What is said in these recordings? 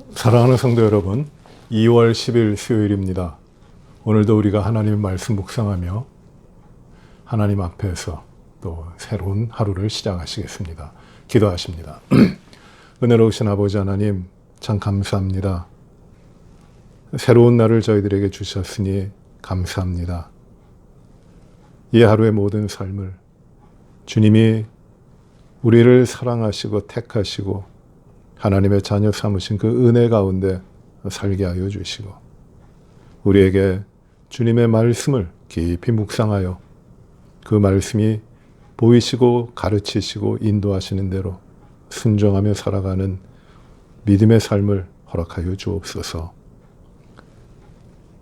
사랑하는 성도 여러분, 2월 10일 수요일입니다. 오늘도 우리가 하나님의 말씀 묵상하며 하나님 앞에서 또 새로운 하루를 시작하시겠습니다. 기도하십니다. 은혜로우신 아버지 하나님, 참 감사합니다. 새로운 날을 저희들에게 주셨으니 감사합니다. 이 하루의 모든 삶을 주님이 우리를 사랑하시고 택하시고 하나님의 자녀 삼으신 그 은혜 가운데 살게 하여 주시고 우리에게 주님의 말씀을 깊이 묵상하여 그 말씀이 보이시고 가르치시고 인도하시는 대로 순종하며 살아가는 믿음의 삶을 허락하여 주옵소서.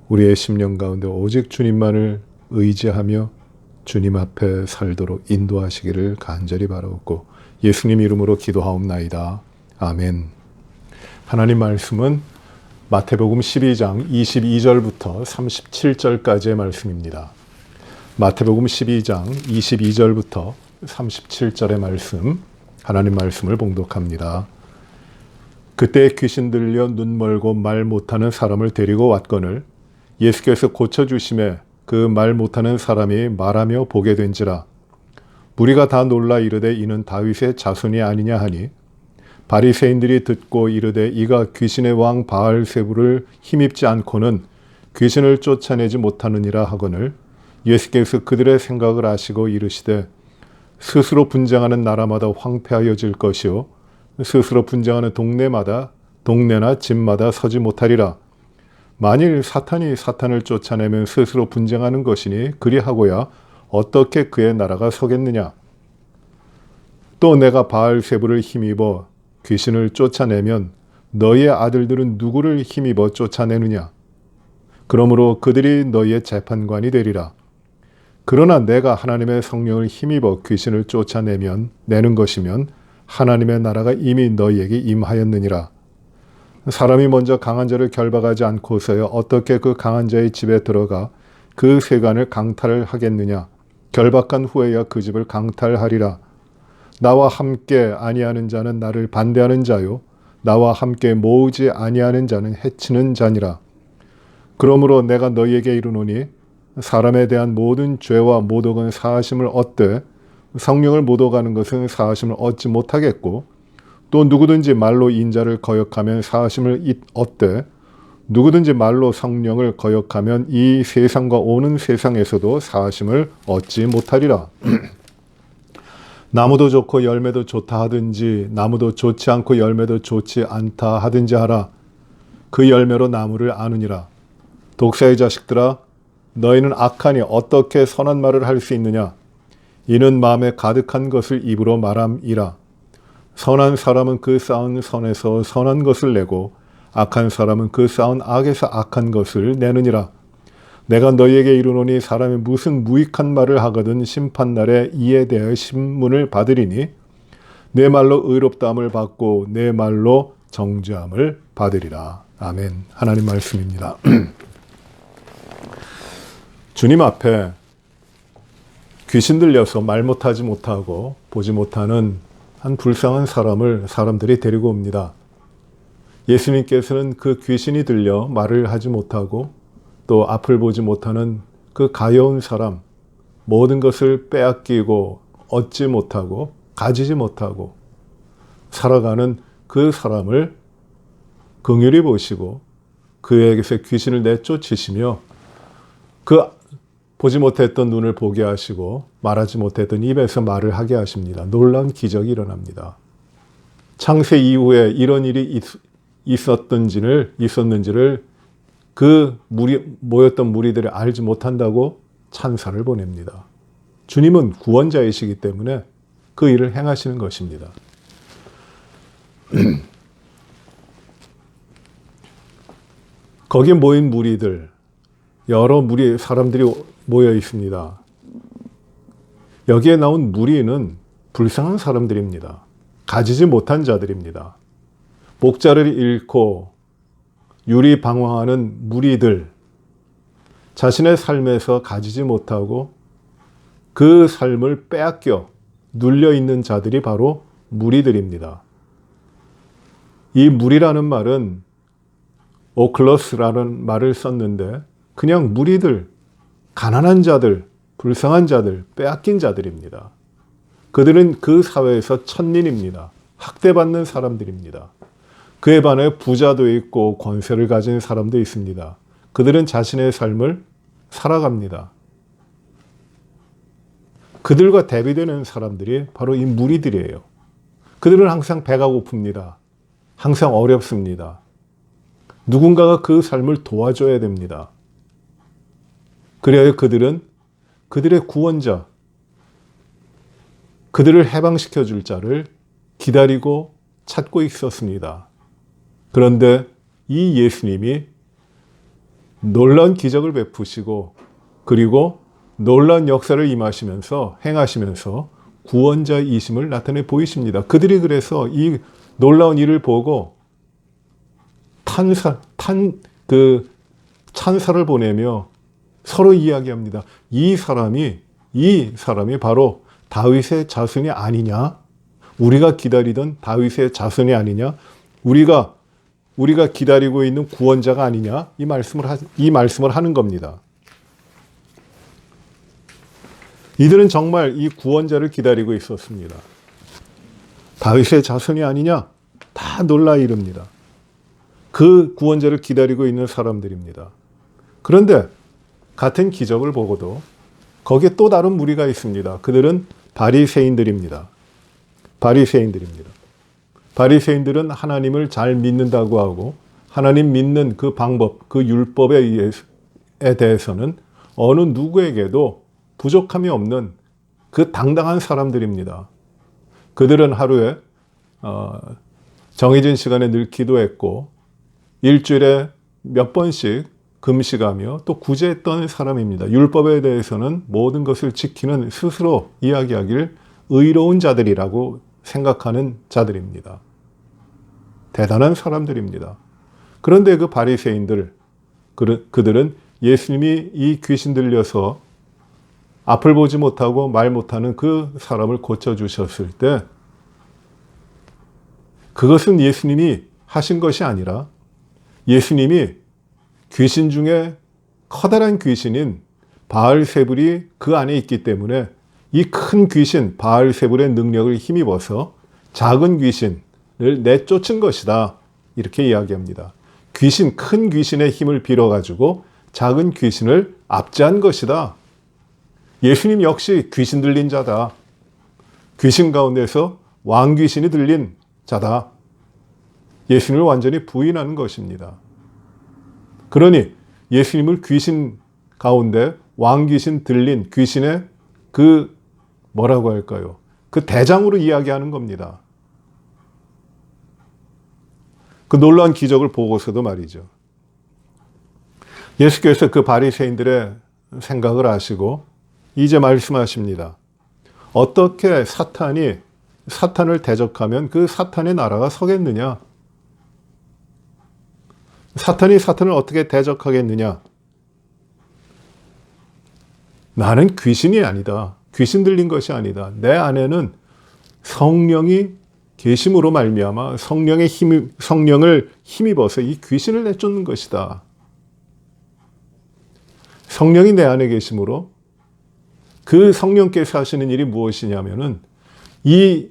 우리의 심령 가운데 오직 주님만을 의지하며 주님 앞에 살도록 인도하시기를 간절히 바라옵고 예수님 이름으로 기도하옵나이다. 아멘. 하나님 말씀은 마태복음 12장 22절부터 37절까지의 말씀입니다. 마태복음 12장 22절부터 37절의 말씀, 하나님 말씀을 봉독합니다. 그때 귀신 들려 눈 멀고 말 못하는 사람을 데리고 왔거늘 예수께서 고쳐주심에 그 말 못하는 사람이 말하며 보게 된지라. 무리가 다 놀라 이르되 이는 다윗의 자손이 아니냐 하니 바리새인들이 듣고 이르되 이가 귀신의 왕 바알세불을 힘입지 않고는 귀신을 쫓아내지 못하느니라 하거늘 예수께서 그들의 생각을 아시고 이르시되 스스로 분쟁하는 나라마다 황폐하여질 것이요 스스로 분쟁하는 동네나 집마다 서지 못하리라. 만일 사탄이 사탄을 쫓아내면 스스로 분쟁하는 것이니 그리하고야 어떻게 그의 나라가 서겠느냐. 또 내가 바알세불을 힘입어 귀신을 쫓아내면 너희의 아들들은 누구를 힘입어 쫓아내느냐. 그러므로 그들이 너희의 재판관이 되리라. 그러나 내가 하나님의 성령을 힘입어 귀신을 쫓아내면 내는 것이면 하나님의 나라가 이미 너희에게 임하였느니라. 사람이 먼저 강한 자를 결박하지 않고서야 어떻게 그 강한 자의 집에 들어가 그 세관을 강탈을 하겠느냐. 결박한 후에야 그 집을 강탈하리라. 나와 함께 아니하는 자는 나를 반대하는 자요 나와 함께 모으지 아니하는 자는 해치는 자니라. 그러므로 내가 너희에게 이르노니 사람에 대한 모든 죄와 모독은 사하심을 얻되 성령을 모독하는 것은 사하심을 얻지 못하겠고 또 누구든지 말로 인자를 거역하면 사하심을 얻되 누구든지 말로 성령을 거역하면 이 세상과 오는 세상에서도 사하심을 얻지 못하리라. 나무도 좋고 열매도 좋다 하든지 나무도 좋지 않고 열매도 좋지 않다 하든지 하라. 그 열매로 나무를 아느니라. 독사의 자식들아, 너희는 악하니 어떻게 선한 말을 할 수 있느냐. 이는 마음에 가득한 것을 입으로 말함이라. 선한 사람은 그 쌓은 선에서 선한 것을 내고 악한 사람은 그 쌓은 악에서 악한 것을 내느니라. 내가 너희에게 이르노니 사람이 무슨 무익한 말을 하거든 심판날에 이에 대하여 신문을 받으리니 내 말로 의롭다함을 받고 내 말로 정죄함을 받으리라. 아멘. 하나님 말씀입니다. 주님 앞에 귀신 들려서 말 못하지 못하고 보지 못하는 한 불쌍한 사람들이 데리고 옵니다. 예수님께서는 그 귀신이 들려 말을 하지 못하고 또 앞을 보지 못하는 그 가여운 사람, 모든 것을 빼앗기고 얻지 못하고 가지지 못하고 살아가는 그 사람을 긍휼히 보시고 그에게서 귀신을 내쫓으시며 그 보지 못했던 눈을 보게 하시고 말하지 못했던 입에서 말을 하게 하십니다. 놀라운 기적이 일어납니다. 창세 이후에 이런 일이 있었는지를 그 모였던 무리들이 알지 못한다고 찬사를 보냅니다. 주님은 구원자이시기 때문에 그 일을 행하시는 것입니다. 거기에 모인 무리들, 여러 사람들이 모여 있습니다. 여기에 나온 무리는 불쌍한 사람들입니다. 가지지 못한 자들입니다. 목자를 잃고 유리방황하는 무리들, 자신의 삶에서 가지지 못하고 그 삶을 빼앗겨 눌려있는 자들이 바로 무리들입니다. 이 무리라는 말은 오클러스라는 말을 썼는데 그냥 무리들, 가난한 자들, 불쌍한 자들, 빼앗긴 자들입니다. 그들은 그 사회에서 천민입니다. 학대받는 사람들입니다. 그에 반해 부자도 있고 권세를 가진 사람도 있습니다. 그들은 자신의 삶을 살아갑니다. 그들과 대비되는 사람들이 바로 이 무리들이에요. 그들은 항상 배가 고픕니다. 항상 어렵습니다. 누군가가 그 삶을 도와줘야 됩니다. 그래야 그들은 그들의 구원자, 그들을 해방시켜 줄 자를 기다리고 찾고 있었습니다. 그런데 이 예수님이 놀라운 기적을 베푸시고 그리고 놀라운 역사를 행하시면서 구원자이심을 나타내 보이십니다. 그들이 그래서 이 놀라운 일을 보고 찬사를 보내며 서로 이야기합니다. 이 사람이 바로 다윗의 자손이 아니냐? 우리가 기다리던 다윗의 자손이 아니냐? 우리가 기다리고 있는 구원자가 아니냐? 이 말씀을 하는 겁니다. 이들은 정말 이 구원자를 기다리고 있었습니다. 다윗의 자손이 아니냐? 다 놀라 이릅니다. 그 구원자를 기다리고 있는 사람들입니다. 그런데 같은 기적을 보고도 거기에 또 다른 무리가 있습니다. 그들은 바리새인들입니다. 바리새인들은 하나님을 잘 믿는다고 하고 하나님 믿는 그 방법, 그 율법에 대해서는 어느 누구에게도 부족함이 없는 그 당당한 사람들입니다. 그들은 하루에 정해진 시간에 늘 기도했고 일주일에 몇 번씩 금식하며 또 구제했던 사람입니다. 율법에 대해서는 모든 것을 지키는 스스로 이야기하길 의로운 자들이라고 생각하는 자들입니다. 대단한 사람들입니다. 그런데 그 바리새인들, 그들은 예수님이 이 귀신 들려서 앞을 보지 못하고 말 못하는 그 사람을 고쳐주셨을 때 그것은 예수님이 하신 것이 아니라 예수님이 귀신 중에 커다란 귀신인 바알세불이 그 안에 있기 때문에 이 큰 귀신 바알세불의 능력을 힘입어서 작은 귀신을 내쫓은 것이다. 이렇게 이야기합니다. 큰 귀신의 힘을 빌어가지고 작은 귀신을 압제한 것이다. 예수님 역시 귀신 들린 자다. 귀신 가운데서 왕귀신이 들린 자다. 예수님을 완전히 부인하는 것입니다. 그러니 예수님을 귀신 가운데 왕귀신 들린 귀신의 그 뭐라고 할까요? 그 대장으로 이야기하는 겁니다. 그 놀라운 기적을 보고서도 말이죠. 예수께서 그 바리새인들의 생각을 아시고 이제 말씀하십니다. 어떻게 사탄을 대적하면 그 사탄의 나라가 서겠느냐? 사탄이 사탄을 어떻게 대적하겠느냐? 나는 귀신이 아니다. 귀신 들린 것이 아니다. 내 안에는 성령이 계심으로 말미암아 성령을 힘입어서 이 귀신을 내쫓는 것이다. 성령이 내 안에 계심으로 그 성령께서 하시는 일이 무엇이냐면은 이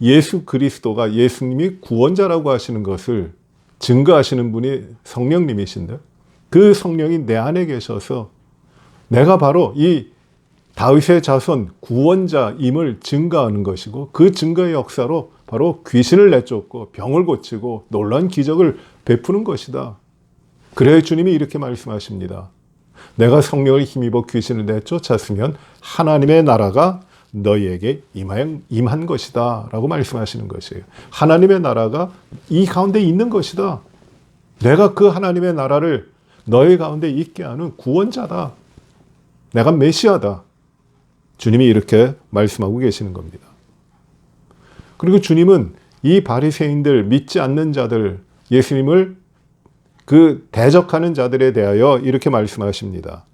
예수 그리스도가 예수님이 구원자라고 하시는 것을 증거하시는 분이 성령님이신데 그 성령이 내 안에 계셔서 내가 바로 이 다윗의 자손 구원자임을 증거하는 것이고 그 증거의 역사로 바로 귀신을 내쫓고 병을 고치고 놀라운 기적을 베푸는 것이다. 그래야 주님이 이렇게 말씀하십니다. 내가 성령을 힘입어 귀신을 내쫓았으면 하나님의 나라가 너희에게 임한 것이다 라고 말씀하시는 것이에요. 하나님의 나라가 이 가운데 있는 것이다. 내가 그 하나님의 나라를 너희 가운데 있게 하는 구원자다. 내가 메시아다. 주님이 이렇게 말씀하고 계시는 겁니다. 그리고 주님은 이 바리새인들, 믿지 않는 자들, 예수님을 그 대적하는 자들에 대하여 이렇게 말씀하십니다.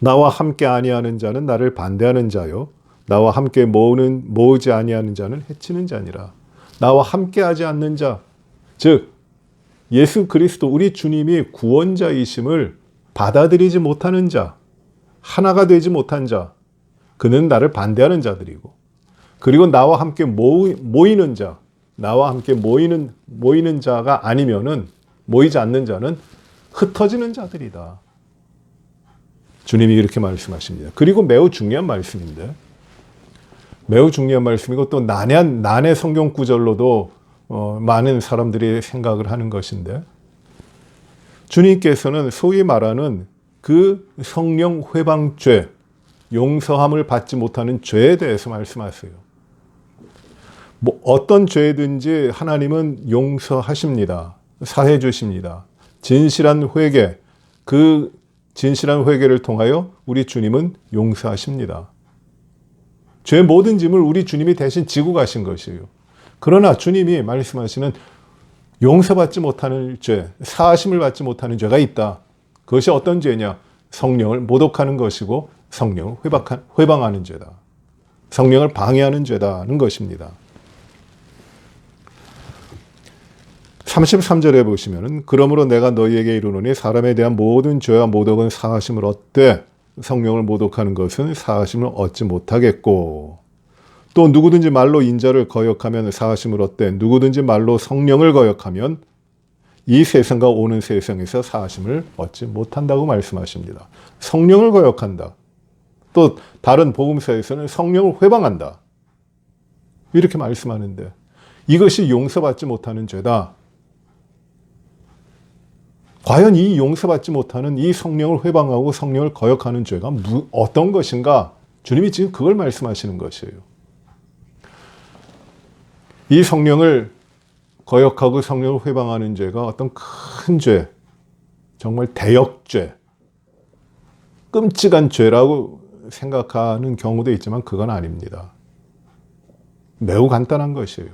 나와 함께 아니하는 자는 나를 반대하는 자요, 나와 함께 모으지 아니하는 자는 해치는 자니라. 나와 함께 하지 않는 자, 즉 예수 그리스도 우리 주님이 구원자이심을 받아들이지 못하는 자, 하나가 되지 못한 자, 그는 나를 반대하는 자들이고, 그리고 나와 함께 모이는 자, 나와 함께 모이는 자가 아니면은, 모이지 않는 자는 흩어지는 자들이다. 주님이 이렇게 말씀하십니다. 그리고 매우 중요한 말씀인데, 매우 중요한 말씀이고 또 난해 성경 구절로도 많은 사람들이 생각을 하는 것인데, 주님께서는 소위 말하는 그 성령 회방죄, 용서함을 받지 못하는 죄에 대해서 말씀하세요. 뭐 어떤 죄든지 하나님은 용서하십니다. 사해 주십니다. 진실한 회개, 그 진실한 회개를 통하여 우리 주님은 용서하십니다. 죄 모든 짐을 우리 주님이 대신 지고 가신 것이에요. 그러나 주님이 말씀하시는 용서받지 못하는 죄, 사하심을 받지 못하는 죄가 있다. 그것이 어떤 죄냐? 성령을 모독하는 것이고 성령을 회방하는 죄다. 성령을 방해하는 죄다는 것입니다. 33절에 보시면은 그러므로 내가 너희에게 이르노니 사람에 대한 모든 죄와 모독은 사하심을 얻되 성령을 모독하는 것은 사하심을 얻지 못하겠고, 또 누구든지 말로 인자를 거역하면 사하심을 얻되 누구든지 말로 성령을 거역하면 이 세상과 오는 세상에서 사하심을 얻지 못한다고 말씀하십니다. 성령을 거역한다. 또 다른 복음서에서는 성령을 회방한다. 이렇게 말씀하는데 이것이 용서받지 못하는 죄다. 과연 이 용서받지 못하는 이 성령을 회방하고 성령을 거역하는 죄가 어떤 것인가? 주님이 지금 그걸 말씀하시는 것이에요. 이 성령을 거역하고 성령을 회방하는 죄가 어떤 큰 죄, 정말 대역죄, 끔찍한 죄라고 생각하는 경우도 있지만 그건 아닙니다. 매우 간단한 것이에요.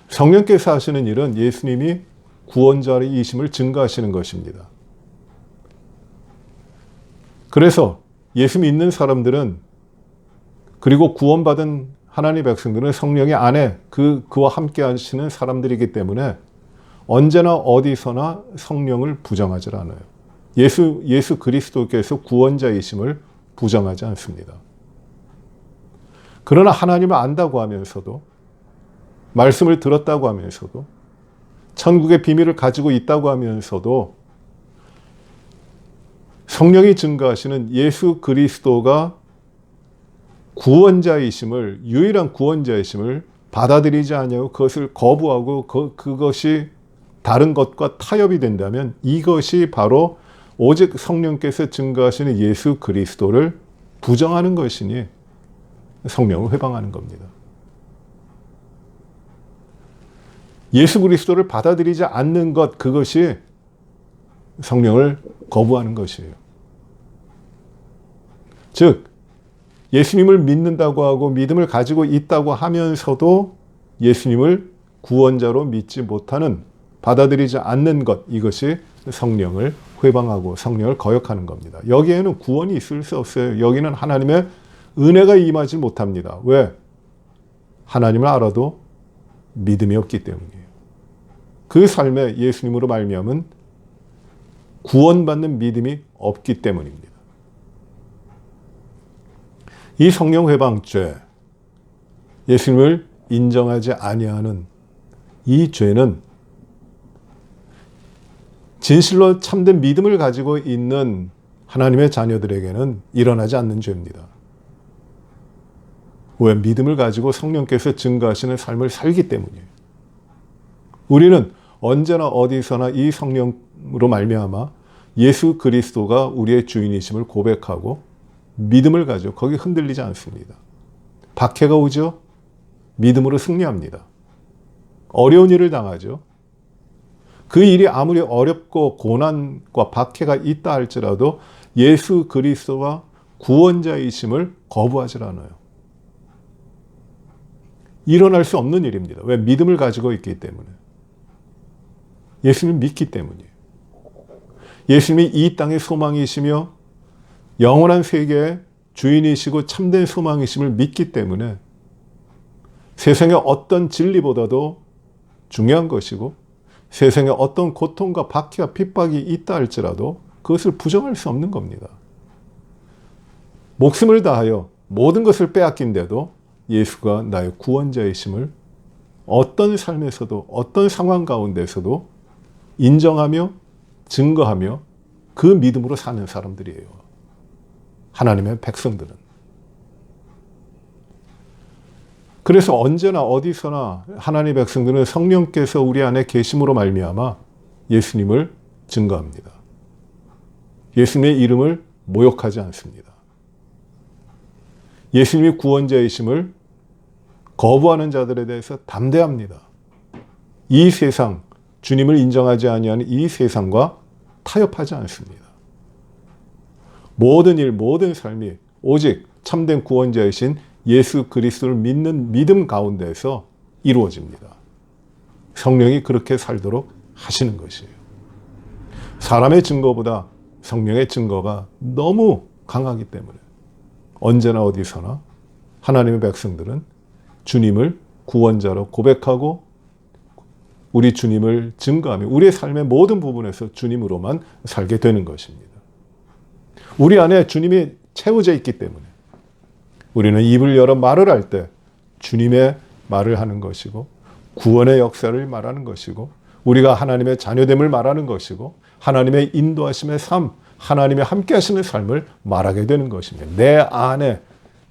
성령께서 하시는 일은 예수님이 구원자이심을 증거하시는 것입니다. 그래서 예수 믿는 사람들은, 그리고 구원받은 하나님의 백성들은 성령의 안에 그와 함께 하시는 사람들이기 때문에 언제나 어디서나 성령을 부정하지 않아요. 예수 그리스도께서 구원자이심을 부정하지 않습니다. 그러나 하나님을 안다고 하면서도, 말씀을 들었다고 하면서도, 천국의 비밀을 가지고 있다고 하면서도 성령이 증거하시는 예수 그리스도가 구원자이심을, 유일한 구원자이심을 받아들이지 않냐고 그것을 거부하고 그것이 다른 것과 타협이 된다면 이것이 바로 오직 성령께서 증거하시는 예수 그리스도를 부정하는 것이니 성령을 회방하는 겁니다. 예수 그리스도를 받아들이지 않는 것, 그것이 성령을 거부하는 것이에요. 즉 예수님을 믿는다고 하고 믿음을 가지고 있다고 하면서도 예수님을 구원자로 믿지 못하는, 받아들이지 않는 것, 이것이 성령을 회방하고 성령을 거역하는 겁니다. 여기에는 구원이 있을 수 없어요. 여기는 하나님의 은혜가 임하지 못합니다. 왜? 하나님을 알아도 믿음이 없기 때문이에요. 그 삶에 예수님으로 말미암은 구원받는 믿음이 없기 때문입니다. 이 성령 회방죄, 예수님을 인정하지 아니하는 이 죄는 진실로 참된 믿음을 가지고 있는 하나님의 자녀들에게는 일어나지 않는 죄입니다. 왜? 믿음을 가지고 성령께서 증거하시는 삶을 살기 때문이에요. 우리는 언제나 어디서나 이 성령으로 말미암아 예수 그리스도가 우리의 주인이심을 고백하고 믿음을 가지고 거기 흔들리지 않습니다. 박해가 오죠? 믿음으로 승리합니다. 어려운 일을 당하죠? 그 일이 아무리 어렵고 고난과 박해가 있다 할지라도 예수 그리스도가 구원자이심을 거부하지 않아요. 일어날 수 없는 일입니다. 왜? 믿음을 가지고 있기 때문에. 예수님을 믿기 때문이에요. 예수님이 이 땅의 소망이시며 영원한 세계의 주인이시고 참된 소망이심을 믿기 때문에 세상의 어떤 진리보다도 중요한 것이고 세상에 어떤 고통과 박해와 핍박이 있다 할지라도 그것을 부정할 수 없는 겁니다. 목숨을 다하여 모든 것을 빼앗긴데도 예수가 나의 구원자이심을 어떤 삶에서도 어떤 상황 가운데서도 인정하며 증거하며 그 믿음으로 사는 사람들이에요. 하나님의 백성들은. 그래서 언제나 어디서나 하나님의 백성들은 성령께서 우리 안에 계심으로 말미암아 예수님을 증거합니다. 예수님의 이름을 모욕하지 않습니다. 예수님이 구원자이심을 거부하는 자들에 대해서 담대합니다. 이 세상, 주님을 인정하지 아니하는 이 세상과 타협하지 않습니다. 모든 일, 모든 삶이 오직 참된 구원자이신 예수 그리스도를 믿는 믿음 가운데서 이루어집니다. 성령이 그렇게 살도록 하시는 것이에요. 사람의 증거보다 성령의 증거가 너무 강하기 때문에 언제나 어디서나 하나님의 백성들은 주님을 구원자로 고백하고 우리 주님을 증거하며 우리의 삶의 모든 부분에서 주님으로만 살게 되는 것입니다. 우리 안에 주님이 채워져 있기 때문에 우리는 입을 열어 말을 할 때 주님의 말을 하는 것이고 구원의 역사를 말하는 것이고 우리가 하나님의 자녀됨을 말하는 것이고 하나님의 인도하심의 삶, 하나님의 함께 하시는 삶을 말하게 되는 것입니다. 내 안에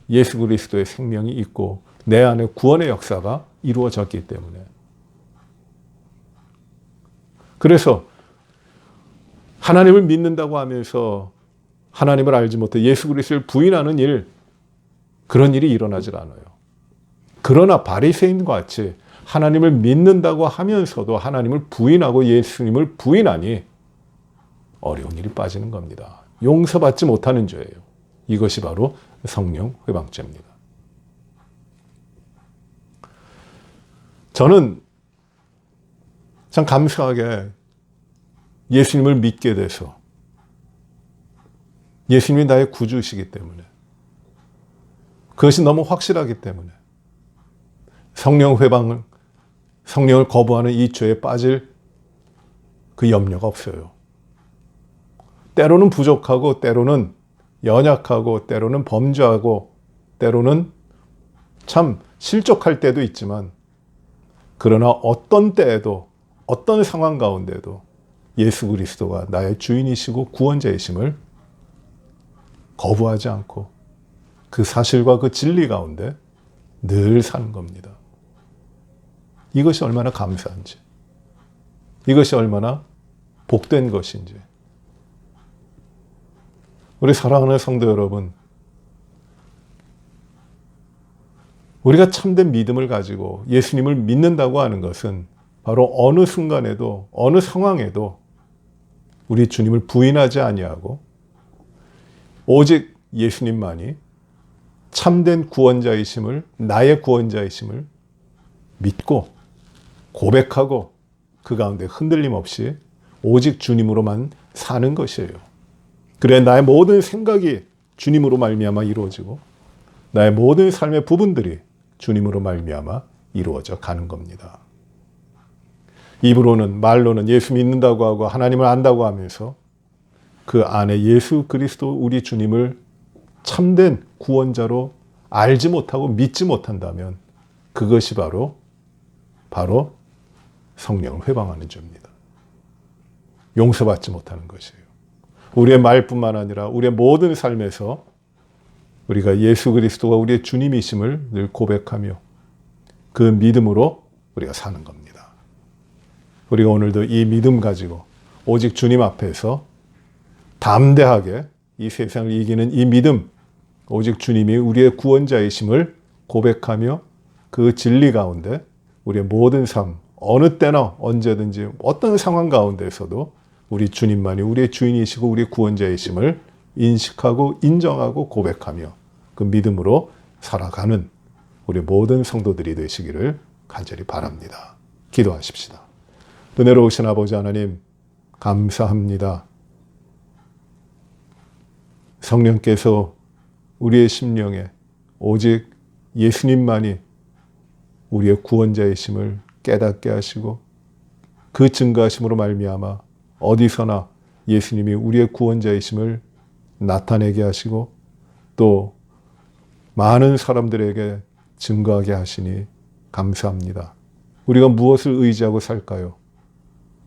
예수 그리스도의 생명이 있고 내 안에 구원의 역사가 이루어졌기 때문에. 그래서 하나님을 믿는다고 하면서 하나님을 알지 못해 예수 그리스도를 부인하는 일, 그런 일이 일어나질 않아요. 그러나 바리새인과 같이 하나님을 믿는다고 하면서도 하나님을 부인하고 예수님을 부인하니 어려운 일이 빠지는 겁니다. 용서받지 못하는 죄예요. 이것이 바로 성령 회방죄입니다. 저는 참 감사하게 예수님을 믿게 돼서 예수님이 나의 구주시기 때문에 그것이 너무 확실하기 때문에 성령 회방을 성령을 거부하는 이 죄에 빠질 그 염려가 없어요. 때로는 부족하고 때로는 연약하고 때로는 범죄하고 때로는 참 실족할 때도 있지만 그러나 어떤 때에도 어떤 상황 가운데도 예수 그리스도가 나의 주인이시고 구원자이심을 거부하지 않고 그 사실과 그 진리 가운데 늘 사는 겁니다. 이것이 얼마나 감사한지, 이것이 얼마나 복된 것인지. 우리 사랑하는 성도 여러분, 우리가 참된 믿음을 가지고 예수님을 믿는다고 하는 것은 바로 어느 순간에도 어느 상황에도 우리 주님을 부인하지 아니하고 오직 예수님만이 참된 구원자이심을, 나의 구원자이심을 믿고 고백하고 그 가운데 흔들림 없이 오직 주님으로만 사는 것이에요. 그래 나의 모든 생각이 주님으로 말미암아 이루어지고 나의 모든 삶의 부분들이 주님으로 말미암아 이루어져 가는 겁니다. 입으로는 말로는 예수 믿는다고 하고 하나님을 안다고 하면서 그 안에 예수 그리스도 우리 주님을 참된 구원자로 알지 못하고 믿지 못한다면 그것이 바로 성령을 회방하는 죄입니다. 용서받지 못하는 것이에요. 우리의 말뿐만 아니라 우리의 모든 삶에서 우리가 예수 그리스도가 우리의 주님이심을 늘 고백하며 그 믿음으로 우리가 사는 겁니다. 우리가 오늘도 이 믿음 가지고 오직 주님 앞에서 담대하게 이 세상을 이기는 이 믿음, 오직 주님이 우리의 구원자이심을 고백하며 그 진리 가운데 우리의 모든 삶, 어느 때나 언제든지 어떤 상황 가운데서도 우리 주님만이 우리의 주인이시고 우리의 구원자이심을 인식하고 인정하고 고백하며 그 믿음으로 살아가는 우리 모든 성도들이 되시기를 간절히 바랍니다. 기도하십시다. 은혜로우신 아버지 하나님 감사합니다. 성령께서 우리의 심령에 오직 예수님만이 우리의 구원자이심을 깨닫게 하시고 그 증거하심으로 말미암아 어디서나 예수님이 우리의 구원자이심을 나타내게 하시고 또 많은 사람들에게 증거하게 하시니 감사합니다. 우리가 무엇을 의지하고 살까요?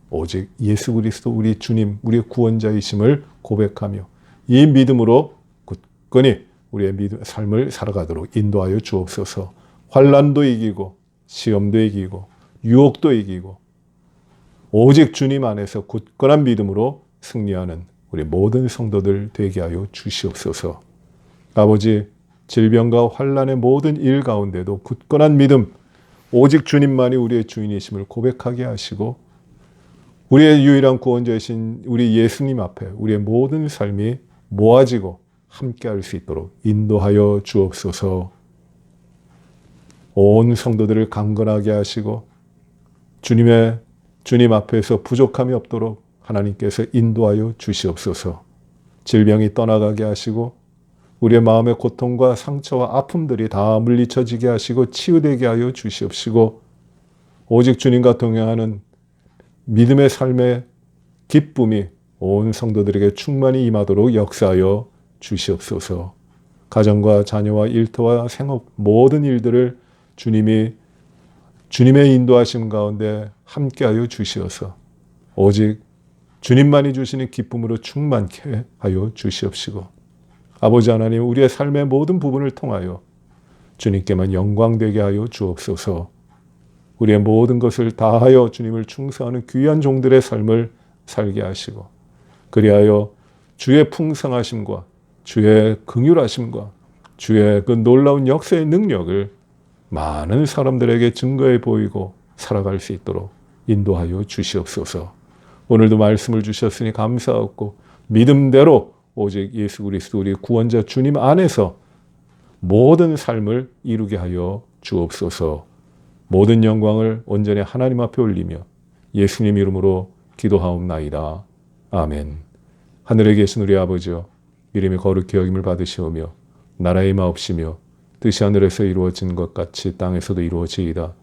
오직 예수 그리스도 우리 주님, 우리의 구원자이심을 고백하며 이 믿음으로 굳건히 우리의 삶을 살아가도록 인도하여 주옵소서. 환난도 이기고 시험도 이기고 유혹도 이기고 오직 주님 안에서 굳건한 믿음으로 승리하는 우리 모든 성도들 되게 하여 주시옵소서. 아버지, 질병과 환난의 모든 일 가운데도 굳건한 믿음, 오직 주님만이 우리의 주인이심을 고백하게 하시고 우리의 유일한 구원자이신 우리 예수님 앞에 우리의 모든 삶이 모아지고 함께할 수 있도록 인도하여 주옵소서. 온 성도들을 강건하게 하시고 주님 앞에서 부족함이 없도록 하나님께서 인도하여 주시옵소서. 질병이 떠나가게 하시고 우리의 마음의 고통과 상처와 아픔들이 다 물리쳐지게 하시고 치유되게 하여 주시옵시고 오직 주님과 동행하는 믿음의 삶의 기쁨이 온 성도들에게 충만히 임하도록 역사하여 주시옵소서. 가정과 자녀와 일터와 생업 모든 일들을 주님의 인도하심 가운데 함께하여 주시어서 오직 주님만이 주시는 기쁨으로 충만케 하여 주시옵시고 아버지 하나님 우리의 삶의 모든 부분을 통하여 주님께만 영광되게 하여 주옵소서. 우리의 모든 것을 다하여 주님을 충성하는 귀한 종들의 삶을 살게 하시고 그리하여 주의 풍성하심과 주의 긍휼하심과 주의 그 놀라운 역사의 능력을 많은 사람들에게 증거해 보이고 살아갈 수 있도록 인도하여 주시옵소서. 오늘도 말씀을 주셨으니 감사하고 믿음대로 오직 예수 그리스도 우리 구원자 주님 안에서 모든 삶을 이루게 하여 주옵소서. 모든 영광을 온전히 하나님 앞에 올리며 예수님 이름으로 기도하옵나이다. 아멘. 하늘에 계신 우리 아버지여 이름이 거룩히 여김을 받으시오며 나라의 마옵시며 뜻이 하늘에서 이루어진 것 같이 땅에서도 이루어지이다.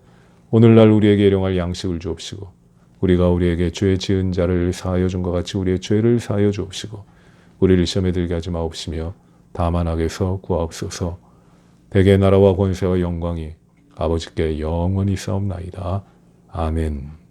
오늘날 우리에게 일용할 양식을 주옵시고 우리가 우리에게 죄 지은 자를 사하여 준 것 같이 우리의 죄를 사하여 주옵시고 우리를 시험에 들게 하지 마옵시며 다만 악에서 구하옵소서. 대개 나라와 권세와 영광이 아버지께 영원히 싸움나이다. 아멘.